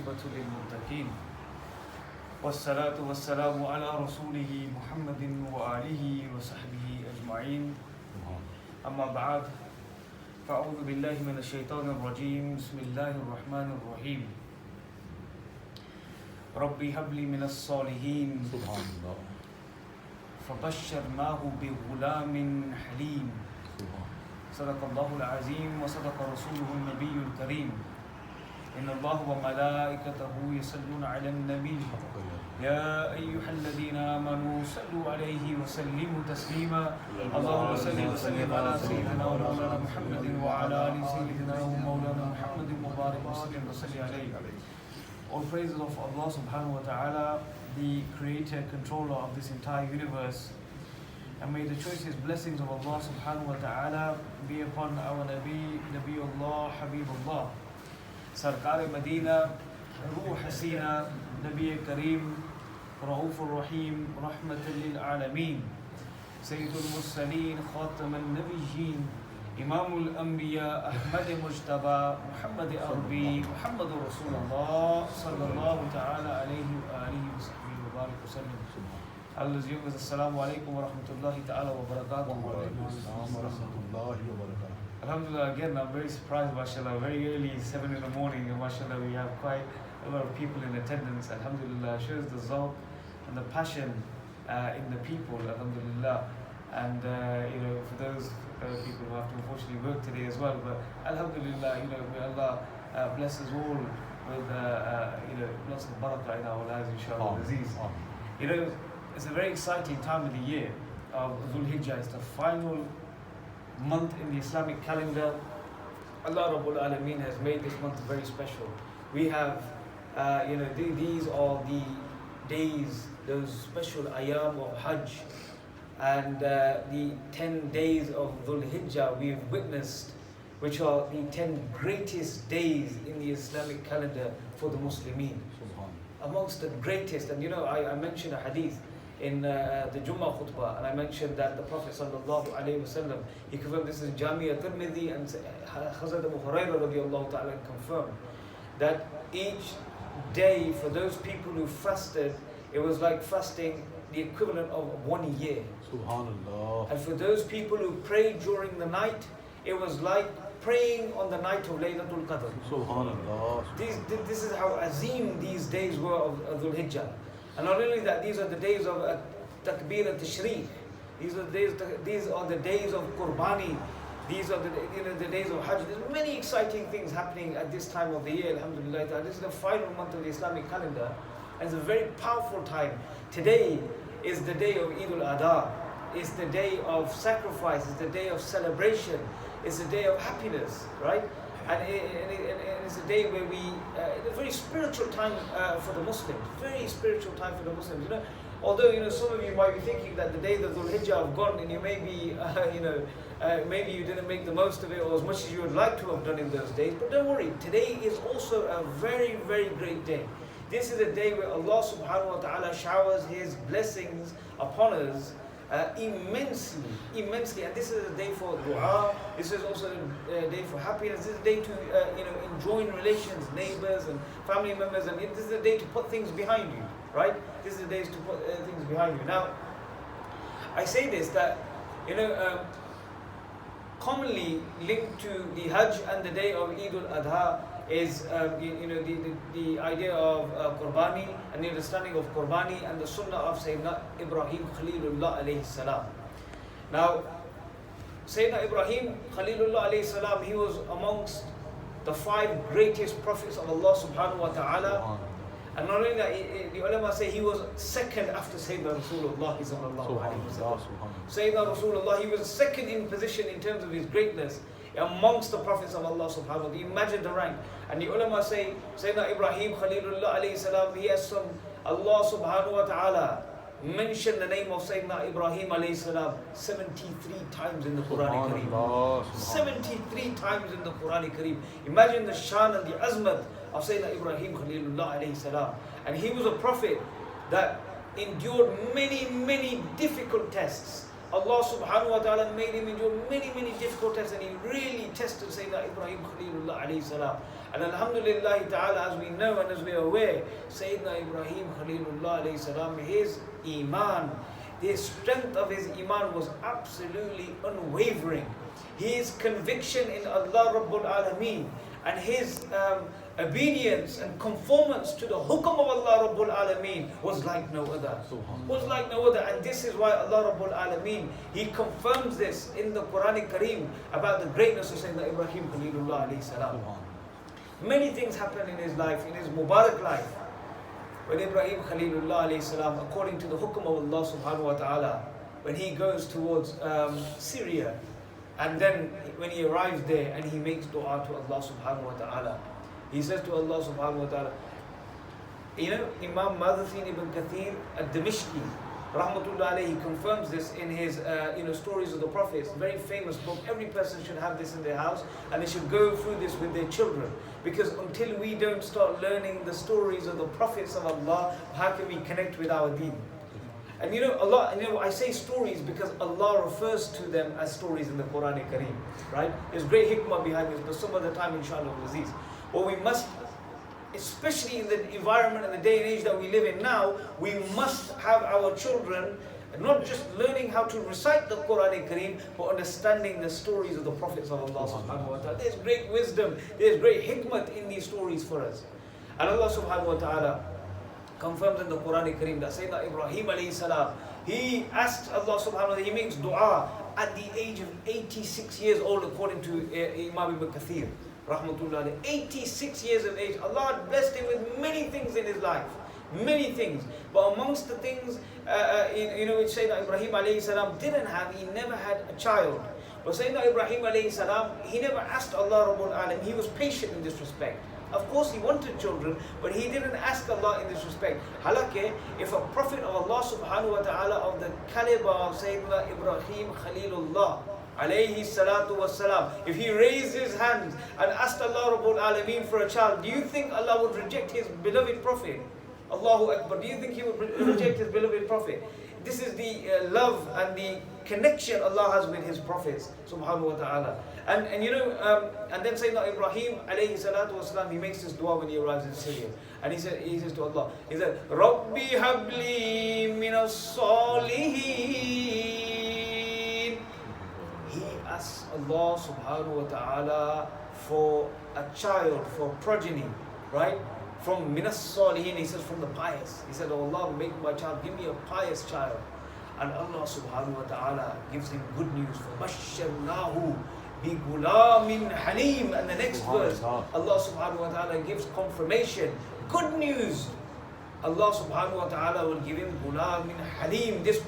والعاقبة للمتقين والصلاة والسلام على رسوله محمد وآله وصحبه أجمعين أما بعد فأعوذ بالله من الشيطان الرجيم بسم الله الرحمن الرحيم ربي هب لي من الصالحين سبحان الله فبشرناه بغلام حليم صدق الله العظيم وصدق رسوله النبي الكريم إن الله وملائكته يصلون على النبي يا أيها الذين آمنوا صلوا عليه وسلموا تسليما اللهم صل وسلم على سيدنا ومولانا محمد وعلى آل سيدنا ومولانا محمد مبارك وسلم وصل عليه. All praises of Allah subhanahu wa ta'ala, the creator, controller of this entire universe. And may the choicest blessings of Allah subhanahu wa ta'ala be upon our Nabi, Nabiullah, Habibullah, Sarkar Medina, Ruh Hasina, Nabi Kareem, Rauf Rahim, Rahmatan lil Alameen, Sayyidul Mursaleen, Khatam al-Nabiyyin, Imam al-Anbiya, Ahmad Mujtaba, Muhammad Arbi, Muhammad Rasulullah, Sallallahu ta'ala alayhi wa alihi wa sahbihi wa barik wa sallam. Allah's young is Assalamu alaikum wa rahmatullahi ta'ala wa barakatuh. Alhamdulillah, again, I'm very surprised, mashallah, very early, 7 in the morning, and mashallah, we have quite a lot of people in attendance. Alhamdulillah, shows the zawq and the passion in the people, alhamdulillah. And, for those people who have to unfortunately work today as well, but alhamdulillah, may Allah bless us all with, lots of barakah in our lives, inshallah, Aziz. It's a very exciting time of the year of Dhul Hijjah. It's the final month in the Islamic calendar. Allah Rabbul Alameen has made this month very special. We have, these are the days, those special ayam of Hajj, and the 10 days of Dhul Hijjah we've witnessed, which are the 10 greatest days in the Islamic calendar for the Muslimin. Amongst the greatest, and I mentioned a hadith in the Jummah khutbah, and I mentioned that the Prophet sallallahu alaihi wasallam, he confirmed, this is Jami'a Tirmidhi, and Hazrat Abu Hurairah radiallahu ta'ala confirmed that each day for those people who fasted, it was like fasting the equivalent of 1 year. Subhanallah. And for those people who prayed during the night, it was like praying on the night of Laylatul Qadr. Subhanallah. This is how azim these days were of Dhul Hijjah. And not only that, these are the days of Takbir al-Tashriq. These are the days of Qurbani. These are the days of Hajj. There's many exciting things happening at this time of the year, alhamdulillah. This is the final month of the Islamic calendar, and it's a very powerful time. Today is the day of Eid Ul Adha. It's the day of sacrifice. It's the day of celebration. It's a day of happiness, right? And it's a day where a very spiritual time for the Muslims. Very spiritual time for the Muslims. Although some of you might be thinking that the day that Dhul Hijjah have gone, and you may be, maybe you didn't make the most of it, or as much as you would like to have done in those days. But don't worry, today is also a very, very great day. This is a day where Allah subhanahu wa ta'ala showers His blessings upon us immensely. And this is a day for dua. This is also a day for happiness. This is a day to enjoy relations, neighbors and family members, and this is a day to put things behind you, right? This is a day to put things behind you. Now, I say this that commonly linked to the Hajj and the day of Eid Ul Adha is the idea of Qurbani and the understanding of Qurbani and the Sunnah of Sayyidina Ibrahim Khalilullah alayhi salam. Now, Sayyidina Ibrahim Khalilullah alayhi salam, he was amongst the 5 greatest prophets of Allah subhanahu wa ta'ala. And not only that, the ulama say he was second after Sayyidina Rasulullah sallallahu alayhi wa sallam. Sayyidina Rasulullah, he was second in position in terms of his greatness amongst the prophets of Allah subhanahu wa ta'ala. Imagine the rank. And the ulama say Sayyidina Ibrahim Khalilullah alayhi salam, he has Allah subhanahu wa ta'ala mentioned the name of Sayyidina Ibrahim alayhi salam 73 times in the Quran Kareem. 73 times in the Quran Kareem. Imagine the shan and the azmat of Sayyidina Ibrahim Khalilullah alayhi salam. And he was a prophet that endured many, many difficult tests. Allah subhanahu wa ta'ala made him endure many difficult tests, and he really tested Sayyidina Ibrahim Khalilullah alayhi salam. And alhamdulillah ta'ala, as we know and as we are aware, Sayyidina Ibrahim Khalilullah alayhi salam, his iman, the strength of his iman was absolutely unwavering. His conviction in Allah Rabbul Alameen and his obedience and conformance to the hukam of Allah Rabbul Alameen was like no other. Was like no other. And this is why Allah Rabbul Alameen, He confirms this in the Quranic Kareem about the greatness of Sayyidina Ibrahim Khalilullah alayhi salam. Many things happen in his life, in his Mubarak life. When Ibrahim Khalilullah alayhi salam, according to the hukam of Allah subhanahu wa ta'ala, when he goes towards Syria, and then when he arrives there and he makes dua to Allah subhanahu wa ta'ala, he says to Allah subhanahu wa ta'ala, you know, Imam Madhasin ibn Kathir al-Dimishqi, rahmatullah alayhi, he confirms this in his Stories of the Prophets, very famous book. Every person should have this in their house, and they should go through this with their children, because until we don't start learning the stories of the Prophets of Allah, how can we connect with our deen? And Allah, I say stories because Allah refers to them as stories in the Quran Kareem, right? There's great hikmah behind this, but some other time, inshallah, Aziz. But we must, especially in the environment and the day and age that we live in now, we must have our children not just learning how to recite the Quran Kareem, but understanding the stories of the Prophets of Allah subhanahu wa ta'ala. There's great wisdom, there's great hikmah in these stories for us. And Allah subhanahu wa ta'ala confirms in the Quran Kareem that Sayyidina Ibrahim alayhi salam, he asks Allah subhanahu wa ta'ala, he makes dua at the age of 86 years old, according to Imam Ibn Kathir, rahmatullah alayhi. 86 years of age. Allah had blessed him with many things in his life. Many things. But amongst the things, which Sayyidina Ibrahim alayhi salam didn't have, he never had a child. But Sayyidina Ibrahim alayhi salam, he never asked Allah Rabbul Alam. He was patient in this respect. Of course, he wanted children, but he didn't ask Allah in this respect. Halake, if a prophet of Allah subhanahu wa ta'ala of the caliber of Sayyidina Ibrahim Khalilullah alayhi salatu wassalam, if he raised his hands and asked Allah Rabbul Alameen for a child, do you think Allah would reject his beloved prophet? Allahu Akbar. Do you think he would reject his beloved prophet? This is the love and the connection Allah has with His prophets, subhanahu wa ta'ala. And then Sayyidina Ibrahim alayhi salatu wasalam, he makes this dua when he arrives in Syria. And he says to Allah, he said, Rabbi habli minas salihin. He asks Allah subhanahu wa ta'ala for a child, for progeny, right? From minas salihin, he says, from the pious. He said, oh Allah, make my child, give me a pious child. And Allah subhanahu wa ta'ala gives him good news. فَبَشَّرْنَاهُ بِغُلَامٍ حَلِيمٍ. And the next verse, Allah subhanahu wa ta'ala gives confirmation. Good news. Allah subhanahu wa ta'ala will give him Gulamin Halim. This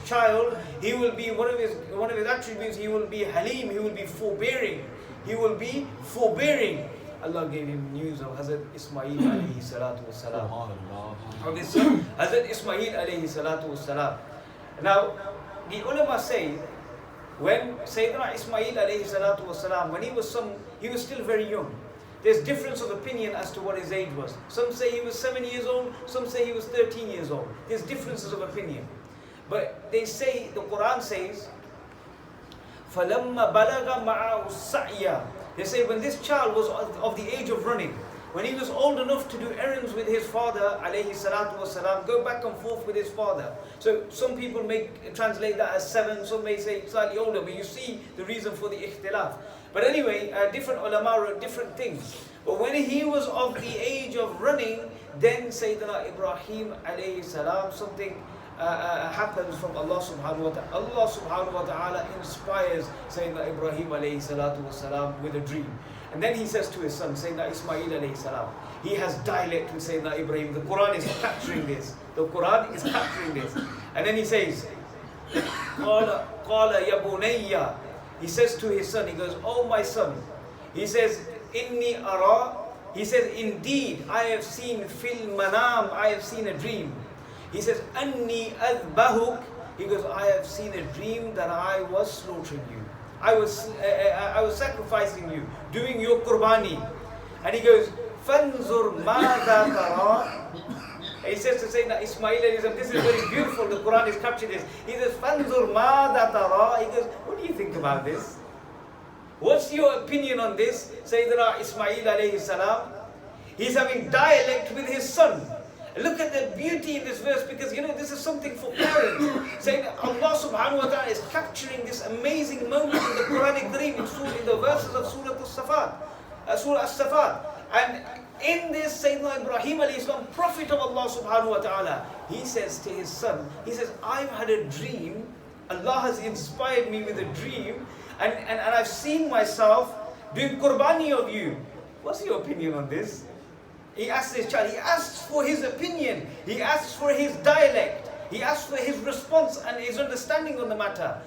child, he will be one of his attributes, he will be Halim, he will be forbearing. He will be forbearing. Allah gave him news of Hazrat Ismail alayhi salatu wassalam. Of his son, Hazrat Ismail alayhi salatu wassalam. Now, the ulama say, when Sayyidina Ismail alayhi salatu wassalam, when he was still very young. There's difference of opinion as to what his age was. Some say he was 7 years old, some say he was 13 years old. There's differences of opinion. But they say, the Quran says, فَلَمَّا بَلَغَ مَعَهُ السَّعْيَ. They say when this child was of the age of running, when he was old enough to do errands with his father, alayhi salatu wasalam, go back and forth with his father. So some people may translate that as 7, some may say slightly older, but you see the reason for the ikhtilaf. But anyway, different ulama wrote different things. But when he was of the age of running, then Sayyidina Ibrahim alayhi salam, something happens from Allah subhanahu wa ta'ala. Allah subhanahu wa ta'ala inspires Sayyidina Ibrahim alayhi salatu wasalam with a dream. And then he says to his son, Sayyidina Ismail alayhi salam, he has dialect with Sayyidina Ibrahim. The Quran is capturing this. The Quran is capturing this. And then he says, قَالَ يَا بُنَيَّ. He says to his son, he goes, oh my son. He says, Inni ara. He says, indeed, I have seen fil manam, I have seen a dream. He says, Anni adbahuk. He goes, I have seen a dream that I was slaughtering you. I was sacrificing you, doing your Qurbani. And he goes, Fanzur madha tara. He says to Sayyidina Ismail, this is very beautiful, the Quran is captured this. He says, فَانْظُرْ مَاذَا تَرَى. He goes, what do you think about this? What's your opinion on this? Sayyidina Ismail alayhi salam, he's having dialect with his son. Look at the beauty in this verse, because this is something for parents. Saying Allah subhanahu wa ta'ala is capturing this amazing moment in the Quranic Kareem in the verses of Surah As-Safat. And in this, Sayyidina Ibrahim alayhi salam, Prophet of Allah subhanahu wa ta'ala, he says to his son, he says, I've had a dream, Allah has inspired me with a dream, and I've seen myself doing Qurbani of you. What's your opinion on this? He asks his child, he asks for his opinion, he asks for his dialect, he asks for his response and his understanding on the matter.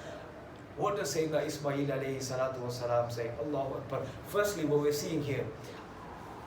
What does Sayyidina Ismail alayhi salatu wasalam say? Allahu Akbar. Firstly, what we're seeing here,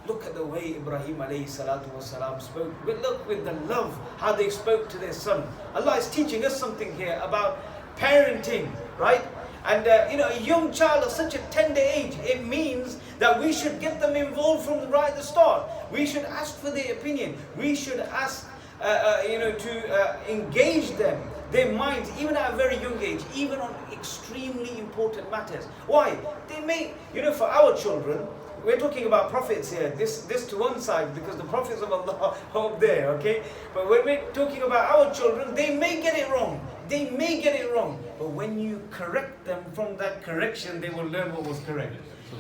look at the way Ibrahim alayhi salatu wasalam spoke. Look with the love, how they spoke to their son. Allah is teaching us something here about parenting, right? And a young child of such a tender age, it means that we should get them involved from right at the start. We should ask for their opinion. We should ask, to engage them, their minds, even at a very young age, even on extremely important matters. Why? They may, for our children, we're talking about prophets here, this to one side, because the prophets of Allah are up there, okay? But when we're talking about our children, they may get it wrong. They may get it wrong. But when you correct them from that correction, they will learn what was correct.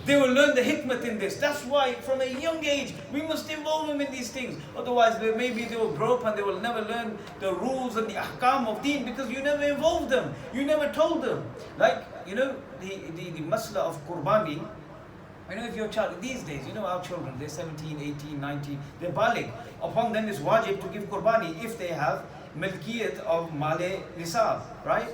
They will learn the hikmah in this. That's why from a young age, we must involve them in these things. Otherwise, maybe they will grow up and they will never learn the rules and the ahkam of deen, because you never involved them. You never told them. Like, the masla of Qurbani. If your child, these days, our children, they're 17, 18, 19, they're baligh. Upon them is wajib to give Qurbani if they have milkiyat of male nisab, right?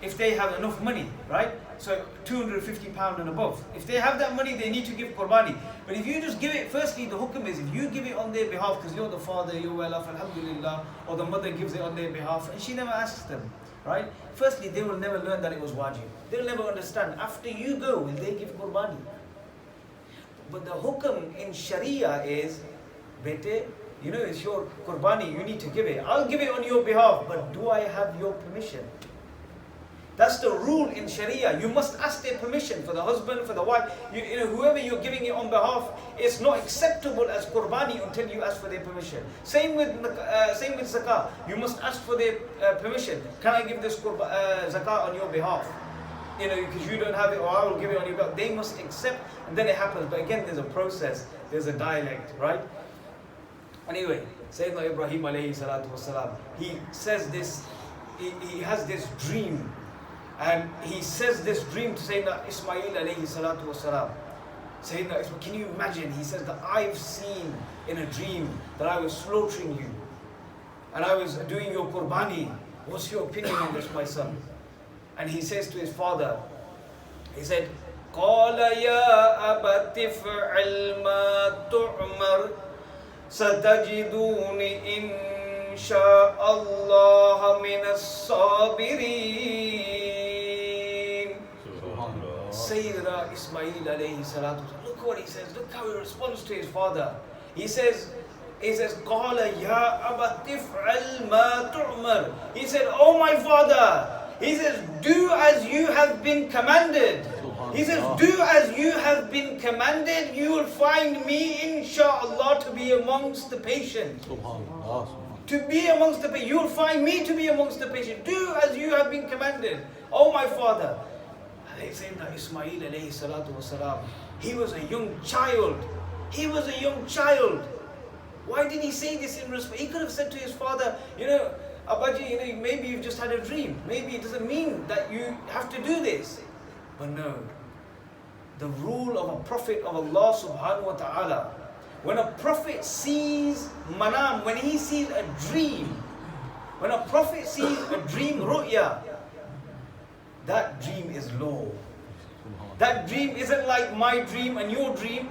If they have enough money, right? So £250 and above. If they have that money, they need to give Qurbani. But if you just give it, firstly, the hukum is, if you give it on their behalf, because you're the father, you're well off, alhamdulillah, or the mother gives it on their behalf, and she never asks them, right? Firstly, they will never learn that it was wajib. They'll never understand. After you go, will they give Qurbani? But the hukum in Sharia is, bete, it's your Qurbani, you need to give it. I'll give it on your behalf, but do I have your permission? That's the rule in Sharia. You must ask their permission for the husband, for the wife. Whoever you're giving it on behalf, it's not acceptable as Qurbani until you ask for their permission. Same with zakah. You must ask for their permission. Can I give this zakah on your behalf? Because you don't have it, or I will give it on your behalf. They must accept, and then it happens. But again, there's a process, there's a dialect, right? Anyway, Sayyidina Ibrahim alayhi salatu wasalam, he says this, he has this dream. And he says this dream to Sayyidina Ismail alayhi salatu wasalam. Sayyidina Ismail, can you imagine? He says that I've seen in a dream that I was slaughtering you. And I was doing your Qurbani. What's your opinion on this, my son? And he says to his father, he said, قَالَ يَا أَبَتِ افْعَلْ مَا تُعْمَرْ سَتَجِدُونِ إِنْ شَاءَ اللَّهَ مِنَ الصَّابِرِينَ. Sayyidina Ismail alayhi salatu. Look what he says. Look how he responds to his father. He says, قَالَ يَا أَبَتِ افْعَلْ مَا تُعْمَرْ. He said, oh my father. He says, do as you have been commanded. He says, do as you have been commanded. You will find me, inshallah, to be amongst the patient. To be amongst the patient. You will find me to be amongst the patient. Do as you have been commanded. Oh my father. Sayyidina Ismail alayhi salatu wasalam, he was a young child. He was a young child. Why did he say this in response? He could have said to his father, Abaji, maybe you've just had a dream. Maybe it doesn't mean that you have to do this. But no. The rule of a prophet of Allah subhanahu wa ta'ala, when a prophet sees manam, when he sees a dream, when a prophet sees a dream ru'ya, that dream is law. That dream isn't like my dream and your dream.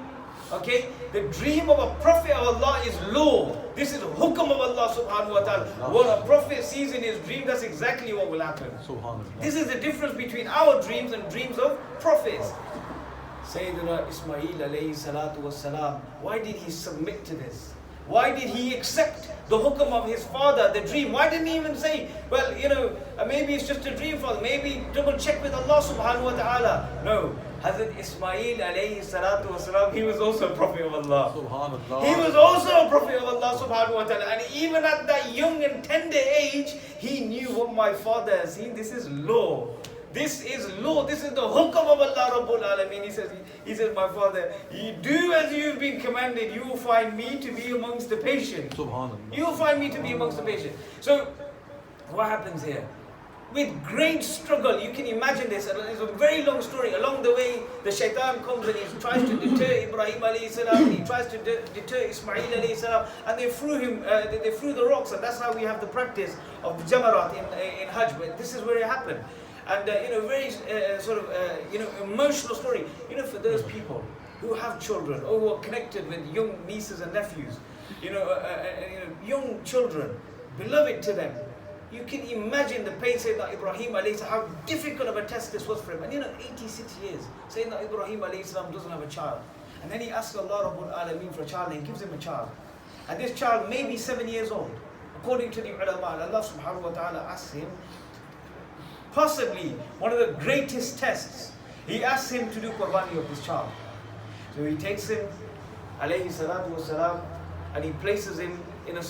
Okay? The dream of a prophet of Allah is law. This is the hukum of Allah subhanahu wa ta'ala. What a prophet sees in his dream, that's exactly what will happen. This is the difference between our dreams and dreams of prophets. Sayyidina Ismail alayhi salatu wasalam, why did he submit to this? Why did he accept the hukam of his father, the dream? Why didn't he even say, well, maybe it's just a dream, father, maybe double check with Allah subhanahu wa ta'ala? No. Hazrat Ismail alayhi salatu wasalam, he was also a prophet of Allah. Subhanallah. He was also a prophet of Allah subhanahu wa ta'ala. And even at that young and tender age, he knew what my father has seen. This is law. This is law. This is the hukam of Allah Rabbul Alameen. He says, my father, you do as you've been commanded. You will find me to be amongst the patient. Subhanallah. You will find me to be amongst the patient. So, what happens here? With great struggle, you can imagine this. It's a very long story. Along the way, the shaitan comes and he tries to deter Ibrahim alayhi salam. He tries to deter Ismail alayhi salam, and they threw him. They threw the rocks, and that's how we have the practice of the Jamarat in Hajj. But this is where it happened. And very emotional story. For those people who have children or who are connected with young nieces and nephews, young children, beloved to them. You can imagine the pain. Sayyidina Ibrahim alayhi salam, how difficult of a test this was for him. And 86 years, Sayyidina Ibrahim alayhi salam doesn't have a child. And then he asks Allah Rabbul Alameen for a child, and he gives him a child. And this child may be 7 years old, according to the ulama. And Allah subhanahu wa ta'ala asks him, possibly one of the greatest tests. He asks him to do Qurbani of this child. So he takes him, alayhi salatu wasalam, and he places him in a